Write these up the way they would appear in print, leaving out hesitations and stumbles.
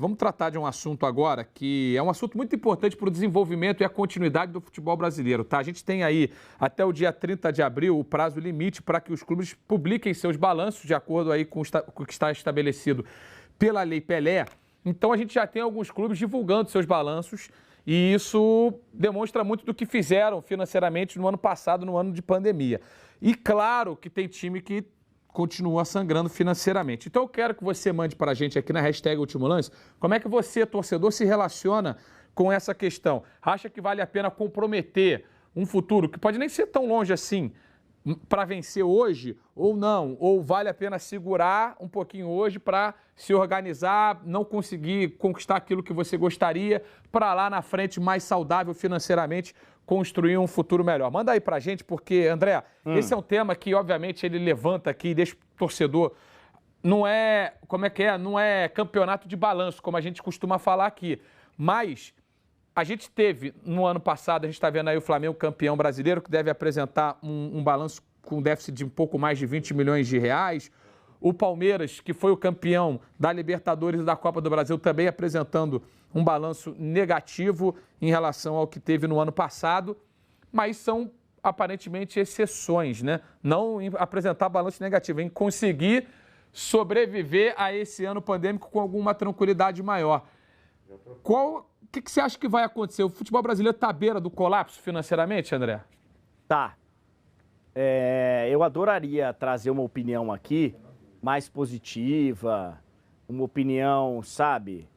vamos tratar de um assunto agora que é um assunto muito importante para o desenvolvimento e a continuidade do futebol brasileiro, tá? A gente tem aí até o dia 30 de abril o prazo limite para que os clubes publiquem seus balanços de acordo aí com o que está estabelecido pela Lei Pelé. Então a gente já tem alguns clubes divulgando seus balanços e isso demonstra muito do que fizeram financeiramente no ano passado, no ano de pandemia. E claro que tem time que continua sangrando financeiramente. Então eu quero que você mande para a gente aqui na hashtag Último Lance como é que você, torcedor, se relaciona com essa questão. Acha que vale a pena comprometer um futuro que pode nem ser tão longe assim para vencer hoje ou não? Ou vale a pena segurar um pouquinho hoje para se organizar, não conseguir conquistar aquilo que você gostaria, para lá na frente, mais saudável financeiramente, construir um futuro melhor? Manda aí pra gente, porque, André, esse é um tema que, obviamente, ele levanta aqui e deixa o torcedor... Não é, não é campeonato de balanço, como a gente costuma falar aqui, mas a gente teve, no ano passado, a gente está vendo aí o Flamengo campeão brasileiro, que deve apresentar um balanço com déficit de um pouco mais de 20 milhões de reais. O Palmeiras, que foi o campeão da Libertadores e da Copa do Brasil, também apresentando um balanço negativo em relação ao que teve no ano passado, mas são aparentemente exceções, né? Não em apresentar balanço negativo, em conseguir sobreviver a esse ano pandêmico com alguma tranquilidade maior. O que você acha que vai acontecer? O futebol brasileiro está à beira do colapso financeiramente, André? Tá. Eu adoraria trazer uma opinião aqui mais positiva, uma opinião, sabe,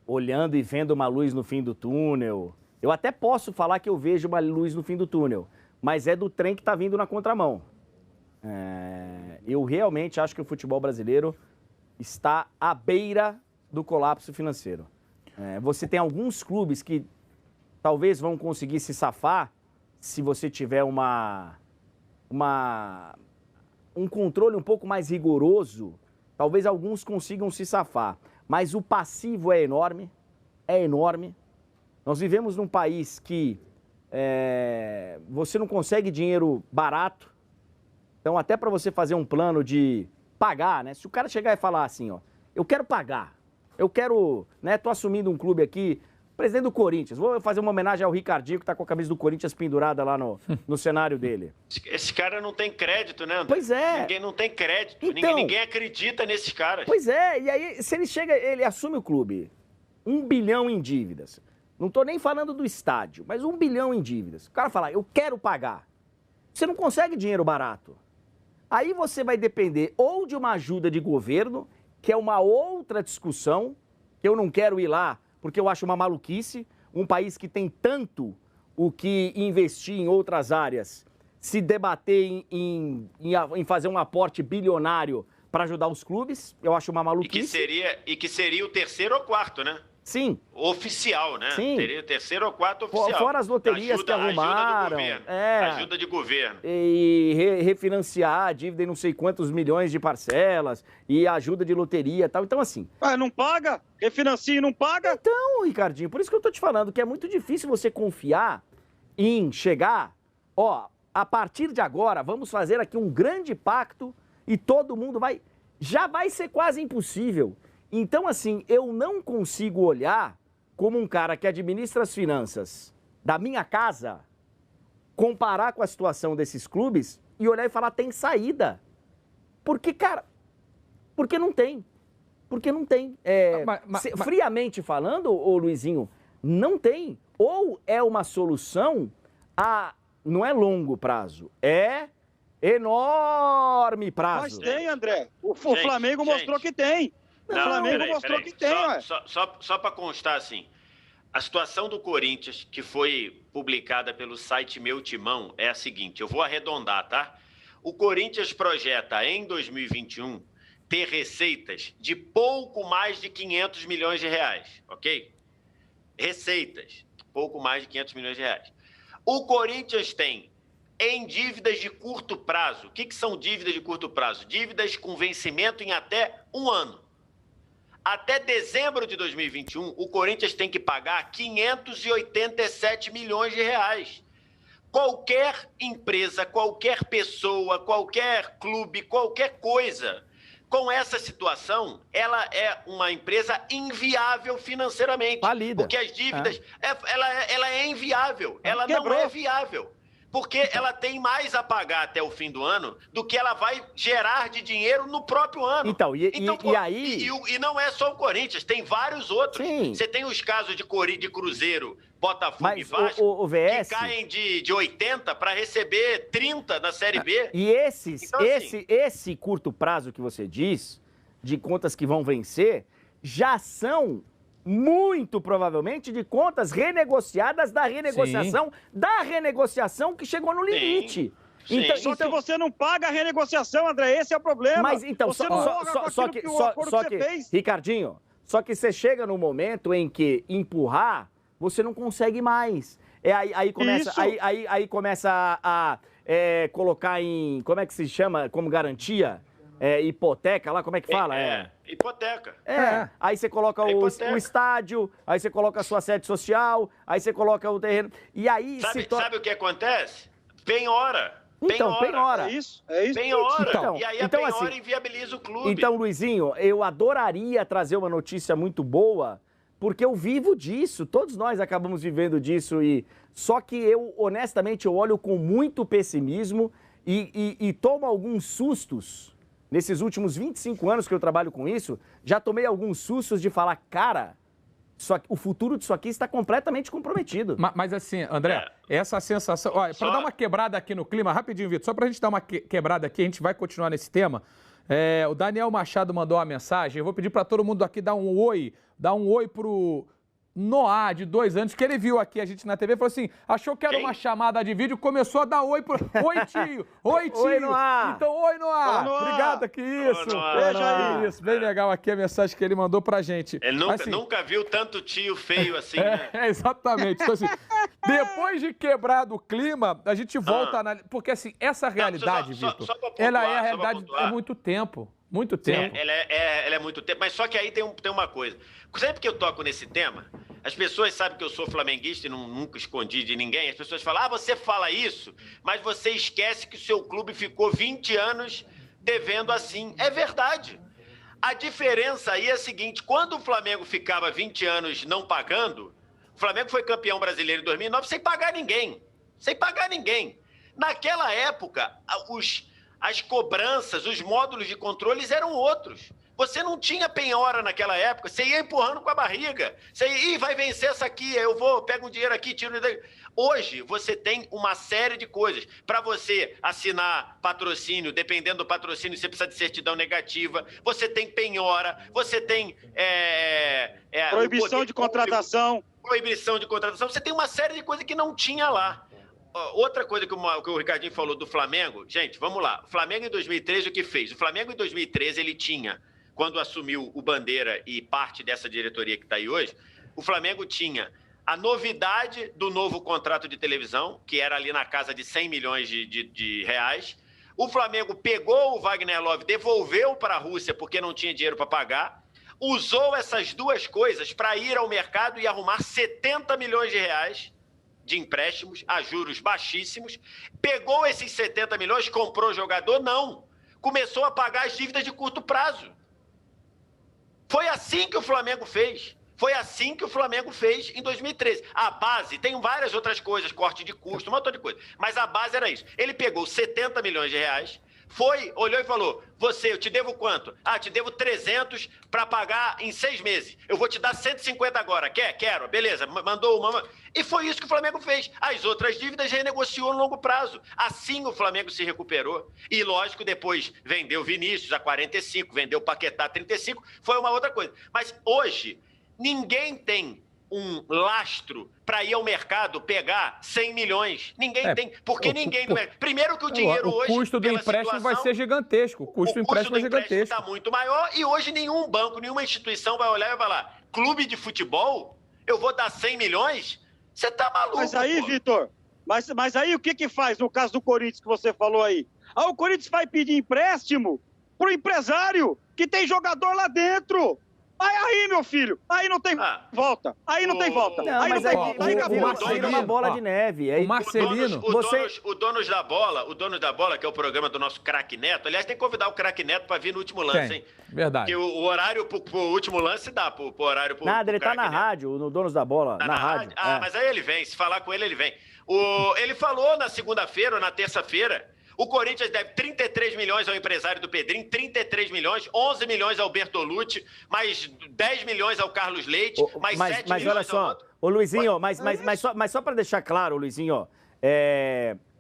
olhando e vendo uma luz no fim do túnel. Eu até posso falar que eu vejo uma luz no fim do túnel, mas é do trem que está vindo na contramão. Eu realmente acho que o futebol brasileiro está à beira do colapso financeiro. Você tem alguns clubes que talvez vão conseguir se safar se você tiver um controle um pouco mais rigoroso. Talvez alguns consigam se safar, mas o passivo é enorme, Nós vivemos num país que você não consegue dinheiro barato, então até para você fazer um plano de pagar, né? Se o cara chegar e falar assim, ó, eu quero pagar, eu quero, né, tô assumindo um clube aqui, presidente do Corinthians, vou fazer uma homenagem ao Ricardinho, que tá com a camisa do Corinthians pendurada lá no cenário dele. Esse cara não tem crédito, né, André? Pois é. Ninguém não tem crédito, então, ninguém acredita nesses caras. Pois é, e aí se ele chega, ele assume o clube, 1 bilhão em dívidas, não tô nem falando do estádio, mas 1 bilhão em dívidas. O cara fala, eu quero pagar. Você não consegue dinheiro barato. Aí você vai depender ou de uma ajuda de governo, que é uma outra discussão, que eu não quero ir lá, porque eu acho uma maluquice, um país que tem tanto o que investir em outras áreas, se debater em fazer um aporte bilionário para ajudar os clubes, eu acho uma maluquice. E que seria o terceiro ou quarto, né? Sim. Oficial, né? Sim. Teria o terceiro ou quarto oficial. Fora as loterias que arrumaram. Ajuda de governo. E refinanciar a dívida em não sei quantos milhões de parcelas, e ajuda de loteria e tal. Então, assim... não paga? Refinancia e não paga? Então, Ricardinho, por isso que eu tô te falando que é muito difícil você confiar em chegar... Ó, a partir de agora, vamos fazer aqui um grande pacto e todo mundo vai... Já vai ser quase impossível. Então, assim, eu não consigo olhar como um cara que administra as finanças da minha casa, comparar com a situação desses clubes e olhar e falar, tem saída. Porque, cara, porque não tem. Porque não tem. Friamente falando, ô Luizinho, não tem. Ou é uma solução não é longo prazo, é enorme prazo. Mas tem, André. O Flamengo mostrou que tem. O Flamengo mostrou que tem, ué. Só para constar, assim, a situação do Corinthians, que foi publicada pelo site Meu Timão, é a seguinte, eu vou arredondar, tá? O Corinthians projeta, em 2021, ter receitas de pouco mais de 500 milhões de reais, ok? Receitas, pouco mais de 500 milhões de reais. O Corinthians tem, em dívidas de curto prazo, o que são dívidas de curto prazo? Dívidas com vencimento em até 1 ano. Até dezembro de 2021, o Corinthians tem que pagar 587 milhões de reais. Qualquer empresa, qualquer pessoa, qualquer clube, qualquer coisa Com essa situação, ela é uma empresa inviável financeiramente. Falida. Porque as dívidas, ela é inviável, ela não é viável. Porque ela tem mais a pagar até o fim do ano do que ela vai gerar de dinheiro no próprio ano. Então, aí... E não é só o Corinthians, tem vários outros. Sim. Você tem os casos de Cruzeiro, Botafogo Mas e Vasco, o VS... que caem de 80 para receber 30 na Série B. E então, esse curto prazo que você diz, de contas que vão vencer, já são... muito provavelmente de contas renegociadas da renegociação que chegou no limite. Sim. Então, Só que você não paga a renegociação, André, esse é o problema. Mas então, você não joga com aquilo que o acordo que você fez. Ricardinho, só que você chega no momento em que empurrar, você não consegue mais. Aí começa a colocar em, como é que se chama, como garantia? Hipoteca lá, como é que fala? Hipoteca. Aí você coloca o estádio, aí você coloca a sua sede social, aí você coloca o terreno. E aí sabe o que acontece? Penhora. Penhora. É isso. Penhora. E aí a penhora inviabiliza o clube. Então, Luizinho, eu adoraria trazer uma notícia muito boa, porque eu vivo disso, todos nós acabamos vivendo disso, só que eu, honestamente, eu olho com muito pessimismo e tomo alguns sustos. Nesses últimos 25 anos que eu trabalho com isso, já tomei alguns sustos de falar, cara, o futuro disso aqui está completamente comprometido. Mas assim, André, essa sensação... Olha, para dar uma quebrada aqui no clima, rapidinho, Vitor, só para a gente dar uma quebrada aqui, a gente vai continuar nesse tema. O Daniel Machado mandou uma mensagem, eu vou pedir para todo mundo aqui dar um oi pro Noah, de 2 anos, que ele viu aqui a gente na TV, falou assim, achou que era uma chamada de vídeo, começou a dar oi pro... Oi, tio! Oi, tio! Oi, Noah! Então, oi, Noah! Obrigado aqui, isso! Noah. Isso, bem legal aqui a mensagem que ele mandou pra gente. Ele nunca viu tanto tio feio assim, né? Exatamente. Então, assim, depois de quebrado o clima, a gente volta a porque, assim, essa realidade, Vitor, ela é a realidade há muito tempo. Muito tempo. Ela é muito tempo, mas só que aí tem uma coisa. Sempre que eu toco nesse tema, as pessoas sabem que eu sou flamenguista e nunca escondi de ninguém. As pessoas falam, você fala isso, mas você esquece que o seu clube ficou 20 anos devendo assim. É verdade. A diferença aí é a seguinte, quando o Flamengo ficava 20 anos não pagando, o Flamengo foi campeão brasileiro em 2009 sem pagar ninguém. Sem pagar ninguém. Naquela época, as cobranças, os módulos de controles eram outros. Você não tinha penhora naquela época, você ia empurrando com a barriga. Você ia, vai vencer essa aqui, pego um dinheiro aqui, tiro... Hoje, você tem uma série de coisas. Para você assinar patrocínio, dependendo do patrocínio, você precisa de certidão negativa, você tem penhora, você tem... proibição de contratação. Proibição de contratação. Você tem uma série de coisas que não tinha lá. Outra coisa que o Ricardinho falou do Flamengo, gente, vamos lá. O Flamengo em 2013, o que fez? O Flamengo em 2013, ele tinha, quando assumiu o Bandeira e parte dessa diretoria que está aí hoje, o Flamengo tinha a novidade do novo contrato de televisão, que era ali na casa de 100 milhões de reais. O Flamengo pegou o Wagner Love, devolveu para a Rússia porque não tinha dinheiro para pagar, usou essas duas coisas para ir ao mercado e arrumar 70 milhões de reais de empréstimos a juros baixíssimos, pegou esses 70 milhões, comprou jogador? Não. Começou a pagar as dívidas de curto prazo. Foi assim que o Flamengo fez. Foi assim que o Flamengo fez em 2013. A base, tem várias outras coisas, corte de custo, um montão de coisa. Mas a base era isso. Ele pegou 70 milhões de reais, olhou e falou, eu te devo quanto? Te devo 300 para pagar em 6 meses. Eu vou te dar 150 agora. Quero. Beleza, mandou uma... E foi isso que o Flamengo fez. As outras dívidas renegociou no longo prazo. Assim o Flamengo se recuperou. E, lógico, depois vendeu Vinícius a 45, vendeu Paquetá a 35, foi uma outra coisa. Mas hoje, ninguém tem um lastro para ir ao mercado pegar 100 milhões. Ninguém tem. Porque ninguém... Primeiro que o dinheiro hoje... O custo do empréstimo vai ser gigantesco. O custo do empréstimo é gigantesco. Está muito maior e hoje nenhum banco, nenhuma instituição vai olhar e vai falar, clube de futebol, eu vou dar 100 milhões? Você tá maluco, Mas aí, Vitor, mas aí o que faz no caso do Corinthians que você falou aí? O Corinthians vai pedir empréstimo pro empresário que tem jogador lá dentro. Aí, meu filho, aí não tem volta. Aí não tem volta. Não, aí mas não tem aí volta. vira uma bola de neve. Aí, o Marcelino... O Donos da Bola, que é o programa do nosso craque Neto, aliás, tem que convidar o craque Neto para vir no último lance, hein? Verdade. Porque o horário pro último lance dá, pro horário pro Nada, ele tá na Neto. rádio, no Donos da Bola, Tá na rádio. Mas aí ele vem, se falar com ele, ele vem. Ele falou na segunda-feira ou na terça-feira, o Corinthians deve 33 milhões ao empresário do Pedrinho, 33 milhões, 11 milhões ao Bertolucci, mais 10 milhões ao Carlos Leite, mais 7 milhões mas olha só, ô Luizinho, mas só para deixar claro, Luizinho,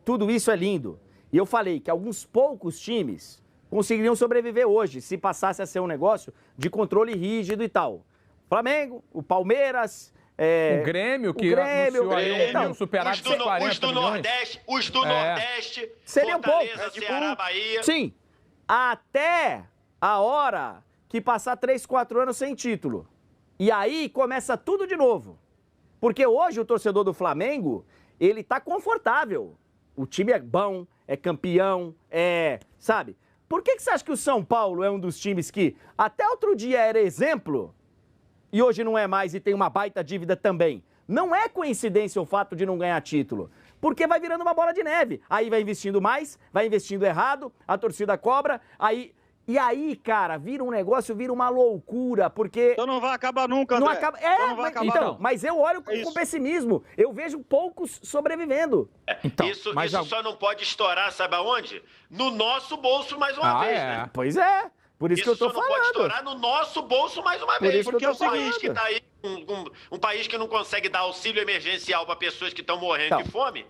tudo isso é lindo. E eu falei que alguns poucos times conseguiriam sobreviver hoje, se passasse a ser um negócio de controle rígido e tal. Flamengo, o Palmeiras... o Grêmio, que anunciou aí um superávit de 40 milhões. Os do Nordeste, seria Fortaleza, Ceará, Bahia. Sim, até a hora que passar 3, 4 anos sem título. E aí começa tudo de novo. Porque hoje o torcedor do Flamengo, ele tá confortável. O time é bom, é campeão, sabe? Por que você acha que o São Paulo é um dos times que até outro dia era exemplo... e hoje não é mais e tem uma baita dívida também? Não é coincidência o fato de não ganhar título, porque vai virando uma bola de neve. Aí vai investindo mais, vai investindo errado, a torcida cobra, e aí, cara, vira um negócio, vira uma loucura, porque... Então não vai acabar nunca, André. Não acaba... Então não vai acabar, então, não. mas eu olho com pessimismo, eu vejo poucos sobrevivendo. Então, isso só não pode estourar, sabe aonde? No nosso bolso mais uma vez, né? Pois é. Por isso que eu tô falando. Isso só não pode estourar no nosso bolso mais uma vez. Porque é um país que tá aí, um país que não consegue dar auxílio emergencial para pessoas que estão morrendo de fome.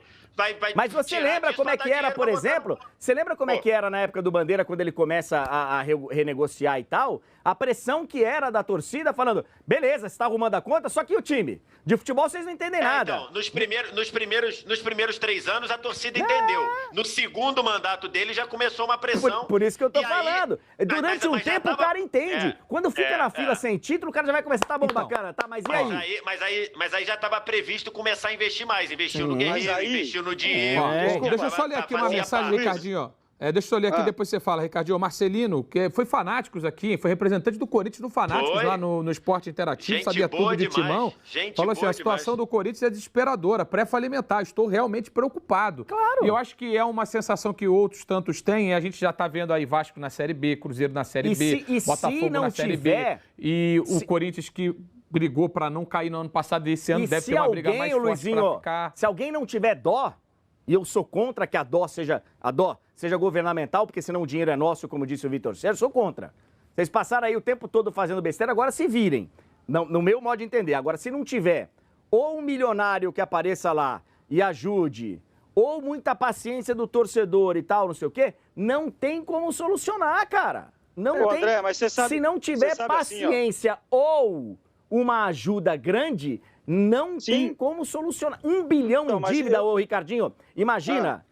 Mas você lembra como é que era, por exemplo? Você lembra como é que era na época do Bandeira, quando ele começa a renegociar e tal? A pressão que era da torcida falando, beleza, você tá arrumando a conta, só que o time de futebol vocês não entendem nada. Então, nos primeiros 3 anos a torcida entendeu. No segundo mandato dele já começou uma pressão. Por isso que eu tô falando. Durante um tempo o cara entende. Quando fica na fila sem título, o cara já vai começar, tá bom, bacana, tá, mas e aí? Mas aí já estava previsto começar a investir mais. Investiu no Guerreiro, investiu no Diego. Deixa eu só ler aqui uma mensagem, Ricardinho, ó. Deixa eu ler aqui, depois você fala, Ricardinho. Marcelino, que foi Fanáticos aqui, foi representante do Corinthians no Fanáticos, lá no Esporte Interativo, sabia tudo de timão. Falou assim, a situação do Corinthians é desesperadora, pré-falimentar, estou realmente preocupado. Claro. E eu acho que é uma sensação que outros tantos têm, e a gente já está vendo aí Vasco na Série B, Cruzeiro na Série B, Botafogo na Série B, e o Corinthians que brigou para não cair no ano passado e esse ano deve ter uma briga mais forte para ficar. Se alguém não tiver dó, e eu sou contra que a dó seja governamental, porque senão o dinheiro é nosso, como disse o Vitor Sérgio, sou contra. Vocês passaram aí o tempo todo fazendo besteira, agora se virem. No meu modo de entender. Agora, se não tiver ou um milionário que apareça lá e ajude, ou muita paciência do torcedor e tal, não sei o quê, não tem como solucionar, cara. Não tem. André, mas você sabe, se não tiver paciência assim, ou uma ajuda grande, não tem como solucionar. 1 bilhão em dívida, ô Ricardinho. Imagina,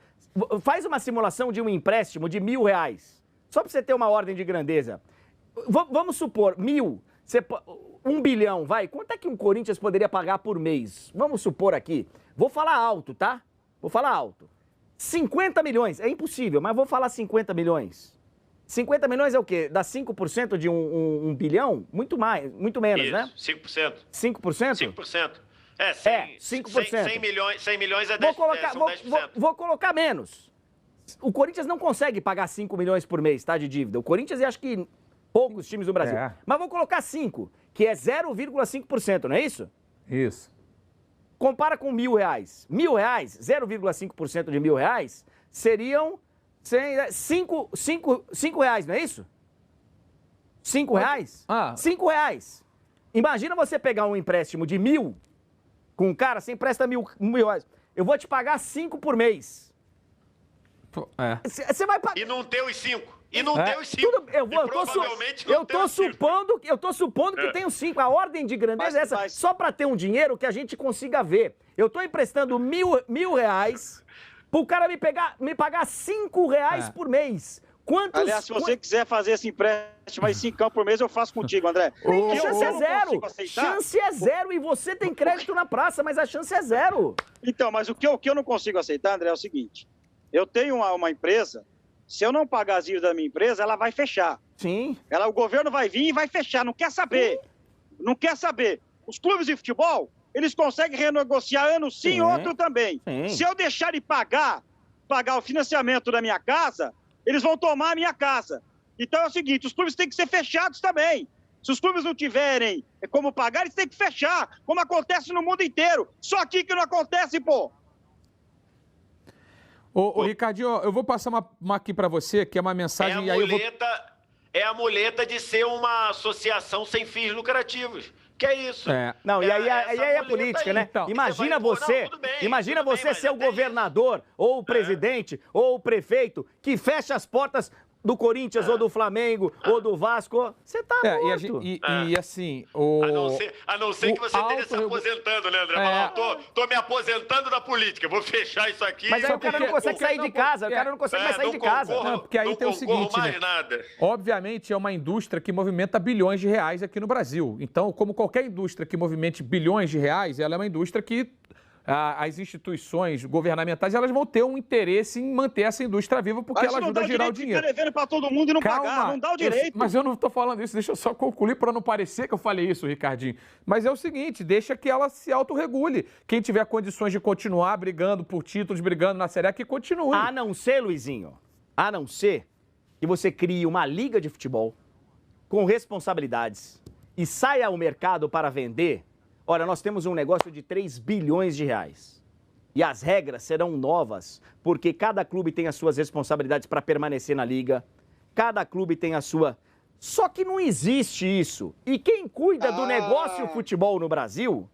faz uma simulação de um empréstimo de R$1.000. Só para você ter uma ordem de grandeza. Vamos supor, 1.000, 1 bilhão, vai. Quanto é que um Corinthians poderia pagar por mês? Vamos supor aqui. Vou falar alto, tá? Vou falar alto. 50 milhões, é impossível, mas vou falar 50 milhões. 50 milhões é o quê? Dá 5% de um bilhão? Muito mais, muito menos, né? 5%. 5%? 5%. 5%. 100 milhões é 10%. Vou colocar menos. O Corinthians não consegue pagar 5 milhões por mês, tá, de dívida. O Corinthians e acho que poucos times do Brasil. Mas vou colocar 5, que é 0,5%, não é isso? Isso. Compara com R$1.000. R$1.000, 0,5% de R$1.000 seriam 5 reais, não é isso? 5 reais? 5 reais. Imagina você pegar um empréstimo de 1.000 com um cara, você empresta R$1.000. Eu vou te pagar 5 por mês. Você vai pagar. E não ter os 5. E não ter os 5. Eu tô supondo que tem os 5. A ordem de grandeza é essa. Só para ter um dinheiro que a gente consiga ver. Eu tô emprestando R$1.000 pro cara me pagar 5 reais por mês. Aliás, se você quiser fazer esse empréstimo aí 5 por mês, eu faço contigo, André. A chance é zero. Chance é zero e você tem crédito na praça, mas a chance é zero. Então, mas o que eu não consigo aceitar, André, é o seguinte. Eu tenho uma empresa se eu não pagar as dívidas da minha empresa, ela vai fechar. Sim. O governo vai vir e vai fechar, não quer saber. Não quer saber. Os clubes de futebol, eles conseguem renegociar ano sim, outro também. Sim. Se eu deixar de pagar o financiamento da minha casa, eles vão tomar a minha casa. Então é o seguinte, os clubes têm que ser fechados também. Se os clubes não tiverem como pagar, eles têm que fechar, como acontece no mundo inteiro. Só aqui que não acontece, pô. Ô, Ricardinho, eu vou passar uma aqui para você, que é uma mensagem... É a muleta de ser uma associação sem fins lucrativos. Que é isso. Não, e aí é a política, né? Então, imagina você ser o governador, ou o presidente, ou o prefeito, que fecha as portas do Corinthians, ou do Flamengo, ou do Vasco. Você tá morto. E assim... A não ser que você esteja se aposentando, né, André? Tô me aposentando da política, vou fechar isso aqui. Mas aí o cara não consegue sair de casa, o cara não consegue mais sair de casa. Não, porque aí tem o seguinte, mais nada. Obviamente é uma indústria que movimenta bilhões de reais aqui no Brasil. Então, como qualquer indústria que movimente bilhões de reais, ela é uma indústria que as instituições governamentais elas vão ter um interesse em manter essa indústria viva porque ela ajuda a girar o dinheiro. Fica devendo para todo mundo e não pagar, não dá o direito. Mas eu não estou falando isso, deixa eu só concluir para não parecer que eu falei isso, Ricardinho. Mas é o seguinte, deixa que ela se autorregule. Quem tiver condições de continuar brigando por títulos, brigando na Série A, que continue. A não ser, Luizinho, a não ser que você crie uma liga de futebol com responsabilidades e saia ao mercado para vender. Olha, nós temos um negócio de 3 bilhões de reais. E as regras serão novas, porque cada clube tem as suas responsabilidades para permanecer na liga. Cada clube tem a sua... Só que não existe isso. E quem cuida do negócio futebol no Brasil,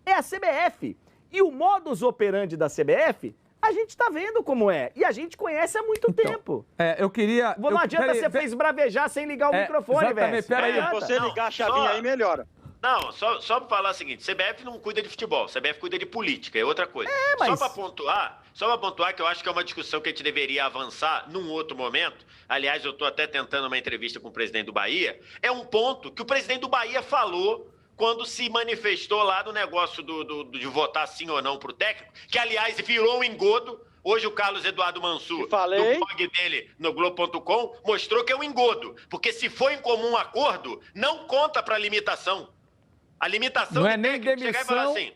é a CBF. E o modus operandi da CBF, a gente está vendo como é. E a gente conhece há muito tempo. Eu queria... Não adianta você esbravejar sem ligar o microfone, velho. Se você ligar a chavinha aí, melhora. Não, só para falar o seguinte, CBF não cuida de futebol, CBF cuida de política, é outra coisa. Mas... Só para pontuar que eu acho que é uma discussão que a gente deveria avançar num outro momento. Aliás, eu estou até tentando uma entrevista com o presidente do Bahia. É um ponto que o presidente do Bahia falou quando se manifestou lá no negócio de votar sim ou não para o técnico, que, aliás, virou um engodo. Hoje o Carlos Eduardo Mansur, no blog dele, no Globo.com, mostrou que é um engodo. Porque se for em comum acordo, não conta para a limitação. A limitação não é nem demissão, assim,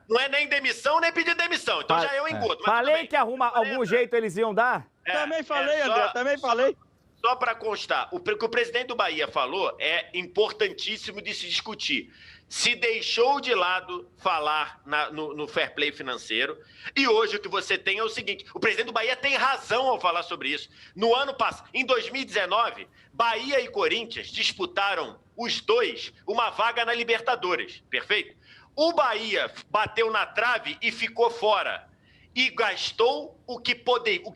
não é nem demissão, nem pedir demissão. Então já é um engodo. Falei que arruma algum jeito eles iam dar? Também falei, André, também falei. Só para constar, o que o presidente do Bahia falou é importantíssimo de se discutir. Se deixou de lado falar no fair play financeiro e hoje o que você tem é o seguinte, o presidente do Bahia tem razão ao falar sobre isso. No ano passado, em 2019, Bahia e Corinthians disputaram os dois uma vaga na Libertadores, perfeito? O Bahia bateu na trave e ficou fora e gastou o que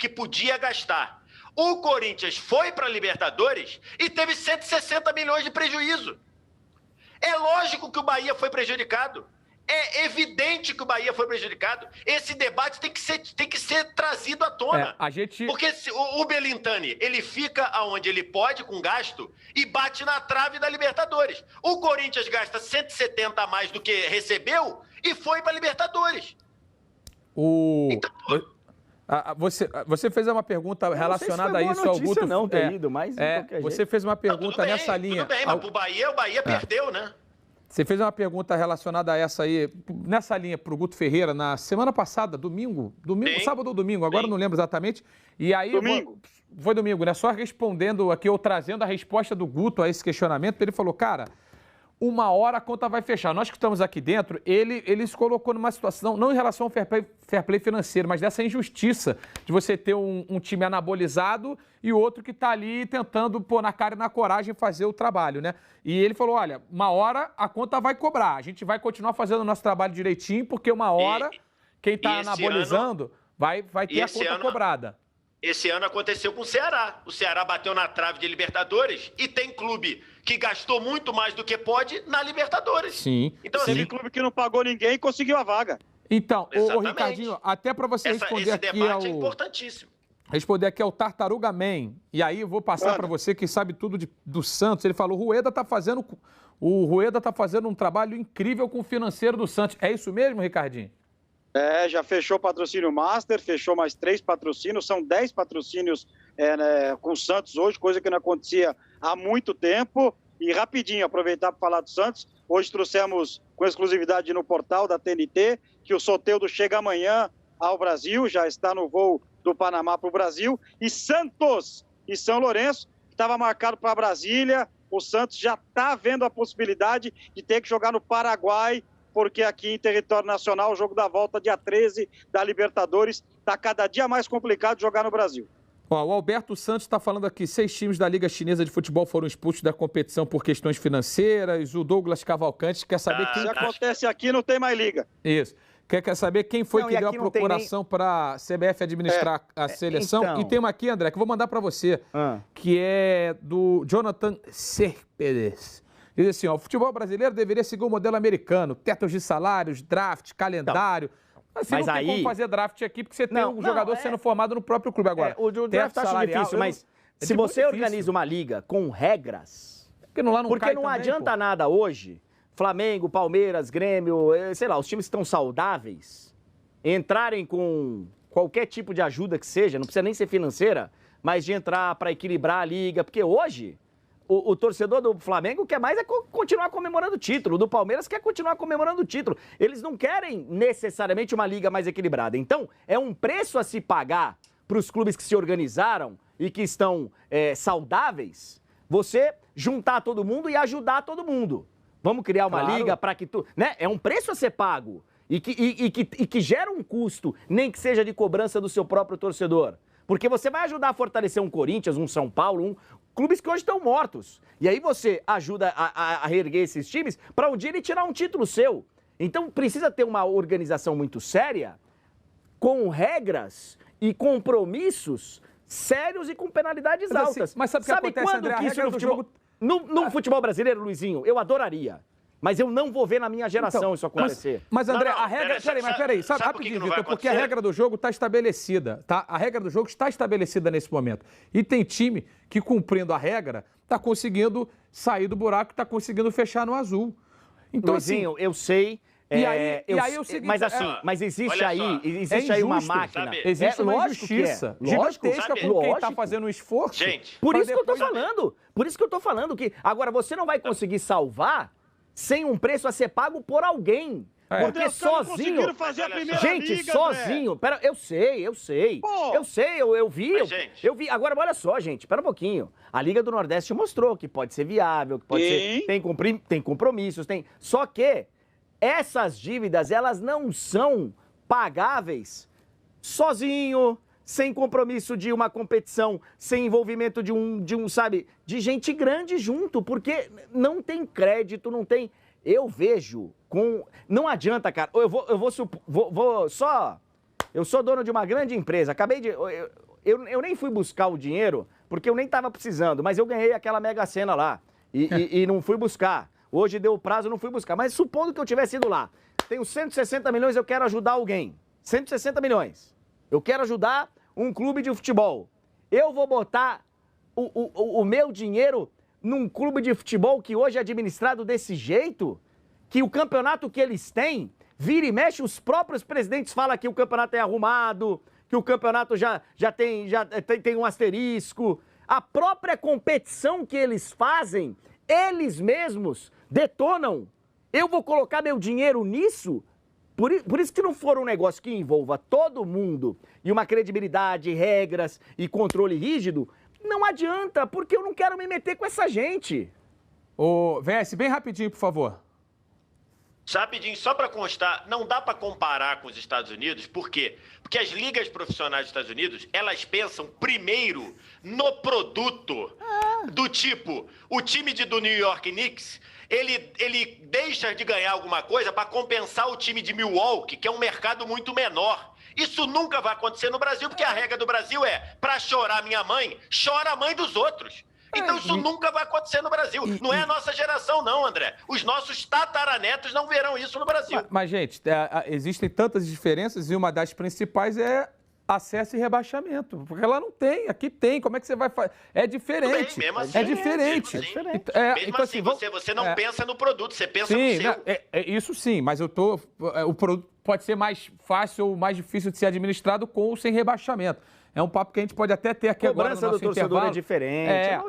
podia gastar. O Corinthians foi para a Libertadores e teve 160 milhões de prejuízo. É lógico que o Bahia foi prejudicado. É evidente que o Bahia foi prejudicado. Esse debate tem que ser trazido à tona. Porque o Belintani, ele fica onde ele pode com gasto e bate na trave da Libertadores. O Corinthians gasta 170 a mais do que recebeu e foi para a Libertadores. Então, você fez uma pergunta relacionada a isso, Augusto. Não ter ido, mas você fez uma pergunta nessa linha. Tudo bem, mas o Bahia perdeu, né? Você fez uma pergunta relacionada a essa aí, nessa linha para o Guto Ferreira, na semana passada, domingo, sábado ou domingo, agora não lembro exatamente. E aí, foi domingo, né? Só respondendo aqui, ou trazendo a resposta do Guto a esse questionamento, ele falou, cara, uma hora a conta vai fechar. Nós que estamos aqui dentro, ele se colocou numa situação, não em relação ao fair play financeiro, mas dessa injustiça de você ter um time anabolizado e outro que está ali tentando pôr na cara e na coragem fazer o trabalho, né? E ele falou, olha, uma hora a conta vai cobrar, a gente vai continuar fazendo o nosso trabalho direitinho, porque uma hora quem está anabolizando vai ter a conta cobrada. Esse ano aconteceu com o Ceará. O Ceará bateu na trave de Libertadores e tem clube que gastou muito mais do que pode na Libertadores. Sim. Então, tem clube que não pagou ninguém e conseguiu a vaga. Então, o Ricardinho, até para você responder aqui esse debate é importantíssimo. Responder aqui ao Tartaruga Man. E aí eu vou passar para você que sabe tudo do Santos. Ele falou, o Rueda está fazendo um trabalho incrível com o financeiro do Santos. É isso mesmo, Ricardinho? Já fechou o patrocínio Master, fechou mais 3 patrocínios, são 10 patrocínios com o Santos hoje, coisa que não acontecia há muito tempo. E rapidinho, aproveitar para falar do Santos, hoje trouxemos com exclusividade no portal da TNT que o Soteldo chega amanhã ao Brasil, já está no voo do Panamá para o Brasil, e Santos e São Lourenço, que estava marcado para Brasília, o Santos já está vendo a possibilidade de ter que jogar no Paraguai, porque aqui em território nacional, o jogo da volta dia 13 da Libertadores, está cada dia mais complicado jogar no Brasil. Ó, o Alberto Santos está falando aqui, 6 times da Liga Chinesa de Futebol foram expulsos da competição por questões financeiras. O Douglas Cavalcante quer saber quem... Se acontece aqui, não tem mais liga. Isso. Quer saber quem foi que deu a procuração para a CBF administrar a seleção. Então... E tem uma aqui, André, que eu vou mandar para você, que é do Jonathan Serpedes. Diz assim, ó, o futebol brasileiro deveria seguir o modelo americano, tetos de salários, draft, calendário... Assim, mas não tem como fazer draft aqui, porque você tem um jogador sendo formado no próprio clube agora. O draft eu acho difícil, mas se você organiza uma liga com regras... Porque não adianta nada hoje, Flamengo, Palmeiras, Grêmio, sei lá, os times que estão saudáveis, entrarem com qualquer tipo de ajuda que seja, não precisa nem ser financeira, mas de entrar para equilibrar a liga, porque hoje... O torcedor do Flamengo quer mais continuar comemorando o título. O do Palmeiras quer continuar comemorando o título. Eles não querem necessariamente uma liga mais equilibrada. Então, é um preço a se pagar para os clubes que se organizaram e que estão saudáveis, você juntar todo mundo e ajudar todo mundo. Vamos criar uma liga para que tu... Né? É um preço a ser pago e que gera um custo, nem que seja de cobrança do seu próprio torcedor. Porque você vai ajudar a fortalecer um Corinthians, um São Paulo, clubes que hoje estão mortos. E aí você ajuda a reerguer esses times para um dia ele tirar um título seu. Então precisa ter uma organização muito séria, com regras e compromissos sérios e com penalidades altas. Mas sabe o que acontece, quando André? Que isso no futebol... No futebol brasileiro, Luizinho, eu adoraria. Mas eu não vou ver na minha geração isso acontecer. Mas André, a regra... Peraí, sabe rapidinho, Vitor, porque a regra do jogo está estabelecida, tá? A regra do jogo está estabelecida nesse momento. E tem time que, cumprindo a regra, está conseguindo sair do buraco, está conseguindo fechar no azul. Então, Luizinho, assim, eu sei... E aí é o seguinte... Mas existe aí uma máquina. Sabe? Existe uma injustiça gigantesca com quem está fazendo um esforço. Gente, por isso que eu tô falando. Por isso que eu tô falando que agora você não vai conseguir salvar sem um preço a ser pago por alguém. Porque sozinho... Fazer a primeira gente, liga, sozinho... Pera, eu sei. Pô. Eu vi. Eu vi. Agora, olha só, gente, espera um pouquinho. A Liga do Nordeste mostrou que pode ser viável, que pode ser... Tem compromissos, tem... Só que essas dívidas, elas não são pagáveis sozinho, sem compromisso de uma competição, sem envolvimento de um, sabe, de gente grande junto, porque não tem crédito, não tem... Eu vejo com... Não adianta, cara. Eu sou dono de uma grande empresa, acabei de... Eu nem fui buscar o dinheiro, porque eu nem estava precisando, mas eu ganhei aquela Mega Sena lá e não fui buscar. Hoje deu o prazo, não fui buscar. Mas supondo que eu tivesse ido lá, tenho 160 milhões, eu quero ajudar alguém. 160 milhões. Eu quero ajudar um clube de futebol. Eu vou botar o meu dinheiro num clube de futebol que hoje é administrado desse jeito, que o campeonato que eles têm, vira e mexe, os próprios presidentes falam que o campeonato é arrumado, que o campeonato já tem um asterisco. A própria competição que eles fazem, eles mesmos detonam. Eu vou colocar meu dinheiro nisso? Por isso que não for um negócio que envolva todo mundo e uma credibilidade, regras e controle rígido, não adianta, porque eu não quero me meter com essa gente. Ô, VS, bem rapidinho, por favor. Rapidinho, só para constar, não dá para comparar com os Estados Unidos, por quê? Porque as ligas profissionais dos Estados Unidos, elas pensam primeiro no produto, do tipo, o time do New York Knicks, ele deixa de ganhar alguma coisa para compensar o time de Milwaukee, que é um mercado muito menor. Isso nunca vai acontecer no Brasil, porque a regra do Brasil é, para chorar minha mãe, chora a mãe dos outros. Então isso nunca vai acontecer no Brasil. Não é a nossa geração, não, André. Os nossos tataranetos não verão isso no Brasil. Mas gente, existem tantas diferenças e uma das principais é acesso e rebaixamento. Porque lá não tem, aqui tem. Como é que você vai fazer? É diferente. Bem, mesmo assim, é diferente. Mesmo assim, você não pensa no produto, você pensa no seu. Isso sim, mas o produto pode ser mais fácil ou mais difícil de ser administrado com ou sem rebaixamento. É um papo que a gente pode até ter aqui agora no Cobrança nosso do torcedor intervalo. é diferente.